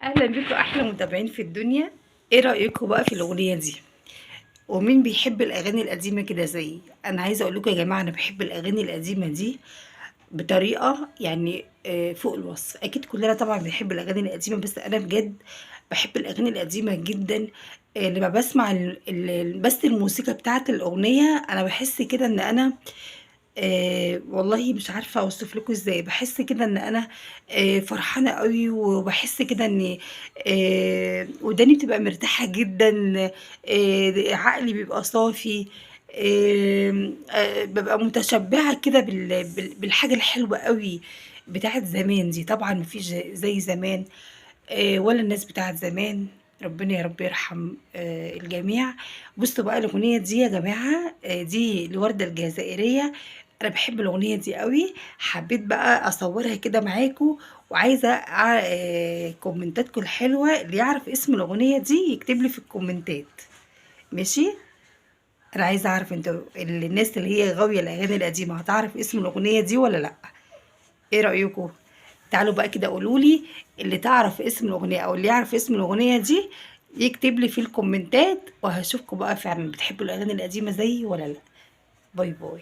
اهلا بيكم احلى متابعين في الدنيا. ايه رايكم بقى في الاغنيه دي؟ ومين بيحب الاغاني القديمه كده زيي؟ انا عايزه اقول لكم يا جماعه، انا بحب الاغاني القديمه دي بطريقه يعني فوق الوصف. اكيد كلنا طبعا بنحب الاغاني القديمه، بس انا بجد بحب الاغاني القديمه جدا. لما بسمع بس الموسيقى بتاعت الاغنيه انا بحس كده ان انا والله مش عارفة أوصف لكم إزاي، باحس كده إن أنا فرحانة أوي، وباحس كده إن وداني بتبقى مرتاحة جدًا، عقلي بيبقى صافي، بابقى متشبعة كده بالحاجة الحلوة أوي بتاعة زمان دي. طبعًا ما فيش زي زمان ولا الناس بتاعة زمان. ربنا يا رب يرحم الجميع. بصوا بقى الأغنية دي يا جماعة، دي لوردة الجزائرية. أنا باحب الأغنية دي أوي، حبيت بقى أصورها كده معاكم، وعايزة كومنتاتكم الحلوة، اللي يعرف اسم الأغنية دي يكتب لي في الكومنتات. ماشي؟ أنا عايزة أعرف انتوا الناس اللي هي غاوية الأغاني القديمة هتعرف اسم الأغنية دي ولا لأ؟ إيه رأيكم؟ تعالوا بقى كده قولوا لي، اللي تعرف اسم الأغنية أو اللي يعرف اسم الأغنية دي يكتب لي في الكومنتات، وهاشوفكم بقى فعلا بتحبوا الأغاني القديمة زيي ولا لأ. باي باي.